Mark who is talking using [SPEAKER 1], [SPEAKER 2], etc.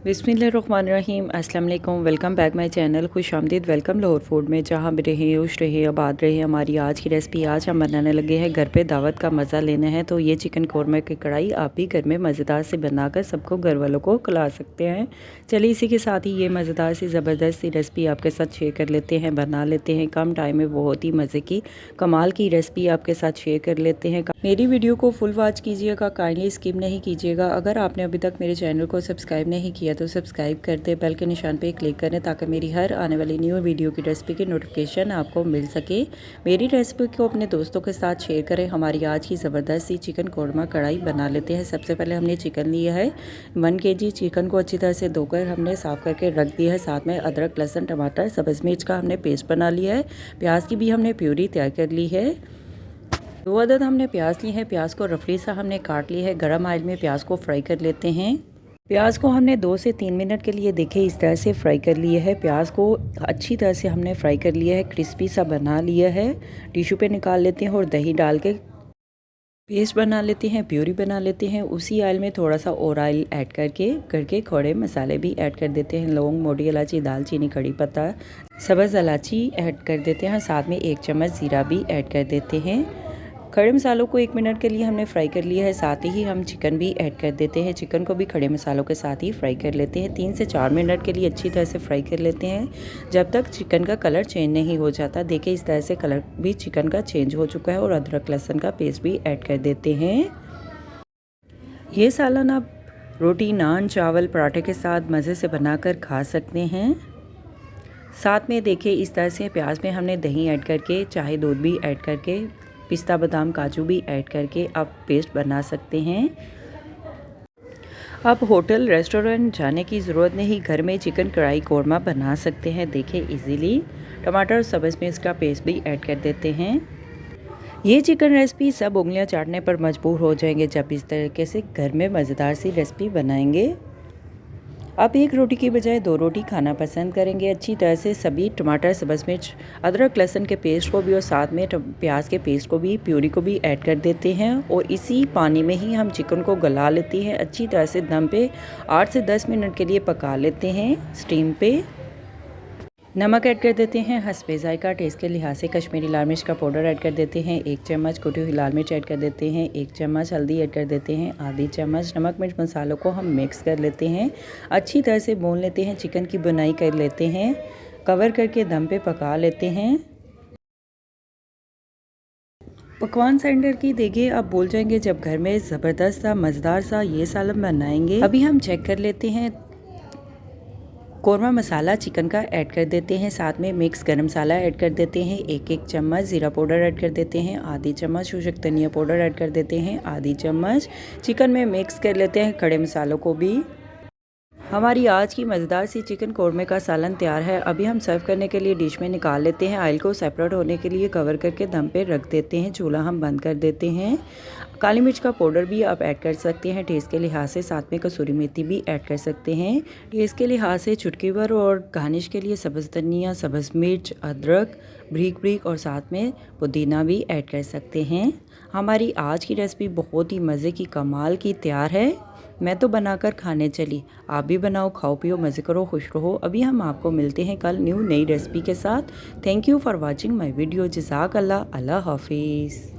[SPEAKER 1] बिस्मिल्लाहिर्रहमानिर्रहीम। अस्सलाम वालेकुम। Welcome back my channel. खुश आमदीद। वेलकम लाहौर फूड में, जहाँ भी रहे खुश रहे आबाद रहे। हमारी आज की रेसिपी आज हम बनाने लगे हैं। घर पे दावत का मज़ा लेना है तो ये चिकन कौरमा की कढ़ाई आप भी घर में मज़ेदार से बनाकर सबको घर वालों को खिला सकते हैं। चलिए इसी के साथ ही ये मज़ेदार सी ज़बरदस्त सी रेसिपी आपके साथ शेयर कर लेते हैं, बना लेते हैं। कम टाइम में बहुत ही मज़े की कमाल की रेसिपी आपके साथ शेयर कर लेते हैं। मेरी वीडियो को फुल वॉच कीजिएगा, काइंडली स्किप नहीं कीजिएगा। अगर आपने अभी तक मेरे चैनल को सब्सक्राइब नहीं किया तो सब्सक्राइब कर दे, बेल के निशान पे क्लिक करें ताकि मेरी हर आने वाली न्यू वीडियो की रेसिपी की नोटिफिकेशन आपको मिल सके। मेरी रेसिपी को अपने दोस्तों के साथ शेयर करें। हमारी आज की ज़बरदस्त सी चिकन कौरमा कढ़ाई बना लेते हैं। सबसे पहले हमने चिकन लिया है 1 kg। चिकन को अच्छी तरह से धोकर हमने साफ़ करके रख दिया है। साथ में अदरक, लहसुन, टमाटर, सब्ज़ मिर्च का हमने पेस्ट बना लिया है। प्याज की भी हमने प्यूरी तैयार कर ली है। 2 अदद हमने प्याज ली है। प्याज को रफली सा हमने काट लिया है। गरम ऑयल में प्याज को फ्राई कर लेते हैं। प्याज को हमने 2 से 3 मिनट के लिए देखे इस तरह से फ्राई कर लिया है। प्याज को अच्छी तरह से हमने फ्राई कर लिया है, क्रिस्पी सा बना लिया है। टिश्यू पे निकाल लेते हैं और दही डाल के पेस्ट बना लेते हैं, प्यूरी बना लेते हैं। उसी ऑयल में थोड़ा सा और ऑयल ऐड करके खड़े मसाले भी ऐड कर देते हैं। लौंग, मोटी इलायची, दालचीनी, कड़ी पत्ता, सब्ज़ इलायची ऐड कर देते हैं। साथ में 1 चम्मच ज़ीरा भी ऐड कर देते हैं। खड़े मसालों को 1 मिनट के लिए हमने फ्राई कर लिया है। साथ ही हम चिकन भी ऐड कर देते हैं। चिकन को भी खड़े मसालों के साथ ही फ्राई कर लेते हैं। 3 से 4 मिनट के लिए अच्छी तरह से फ्राई कर लेते हैं, जब तक चिकन का कलर चेंज नहीं हो जाता। देखिए इस तरह से कलर भी चिकन का चेंज हो चुका है। और अदरक लहसुन का पेस्ट भी ऐड कर देते हैं। ये सालन आप रोटी, नान, चावल, पराठे के साथ मज़े से बनाकर खा सकते हैं। साथ में देखिए इस तरह से प्याज में हमने दही ऐड करके, चाहे दूध भी ऐड करके, पिस्ता, बादाम, काजू भी ऐड करके आप पेस्ट बना सकते हैं। आप होटल रेस्टोरेंट जाने की ज़रूरत नहीं, घर में चिकन कढ़ाई कौरमा बना सकते हैं। देखिए इजीली टमाटर और सब्ज़ मिर्च का पेस्ट भी ऐड कर देते हैं। ये चिकन रेसिपी सब उंगलियां चाटने पर मजबूर हो जाएंगे जब इस तरीके से घर में मज़ेदार सी रेसिपी बनाएंगे। आप 1 रोटी की बजाय 2 रोटी खाना पसंद करेंगे। अच्छी तरह से सभी टमाटर, सब्ज़ मिर्च, अदरक लहसुन के पेस्ट को भी और साथ में प्याज के पेस्ट को भी, प्यूरी को भी ऐड कर देते हैं। और इसी पानी में ही हम चिकन को गला लेते हैं। अच्छी तरह से दम पे 8 से 10 मिनट के लिए पका लेते हैं स्टीम पे। नमक ऐड कर देते हैं हस्बे ज़ायका। टेस्ट के लिहाज से कश्मीरी लाल मिर्च का पाउडर ऐड कर देते हैं। 1 चम्मच कुटी हुई लाल मिर्च ऐड कर देते हैं। 1 चम्मच हल्दी ऐड कर देते हैं। आधी चम्मच नमक मिर्च मसालों को हम मिक्स कर लेते हैं। अच्छी तरह से भून लेते हैं। चिकन की बुनाई कर लेते हैं। कवर करके दम पे पका लेते हैं। पकवान सेंटर की देखिए आप भूल जाएंगे जब घर में ज़बरदस्त सा मज़ेदार सा ये सालन बनाएंगे। अभी हम चेक कर लेते हैं। कौरमा मसाला चिकन का ऐड कर देते हैं। साथ में मिक्स गरम मसाला ऐड कर देते हैं। 1 चम्मच ज़ीरा पाउडर ऐड कर देते हैं। आधी चम्मच शुष्क धनिया पाउडर ऐड कर देते हैं। आधी चम्मच चिकन में मिक्स कर लेते हैं खड़े मसालों को भी। हमारी आज की मज़ेदार सी चिकन कौरमे का सालन तैयार है। अभी हम सर्व करने के लिए डिश में निकाल लेते हैं। ऑयल को सेपरेट होने के लिए कवर करके दम पे रख देते हैं। चूल्हा हम बंद कर देते हैं। काली मिर्च का पाउडर भी आप ऐड कर सकते हैं टेस्ट के लिहाज से। साथ में कसूरी मेथी भी ऐड कर सकते हैं टेस्ट के लिहाज से चुटकी भर। और गार्निश के लिए सब्ज़ धनिया, सब्ज़ मिर्च, अदरक ब्रीक ब्रीक और साथ में पुदीना भी ऐड कर सकते हैं। हमारी आज की रेसिपी बहुत ही मज़े की कमाल की तैयार है। मैं तो बनाकर खाने चली, आप भी बनाओ, खाओ, पियो, मज़े करो, खुश रहो। अभी हम आपको मिलते हैं कल नई रेसिपी के साथ। Thank you for watching my video. जज़ाक अल्लाह। अल्लाह हाफिज़।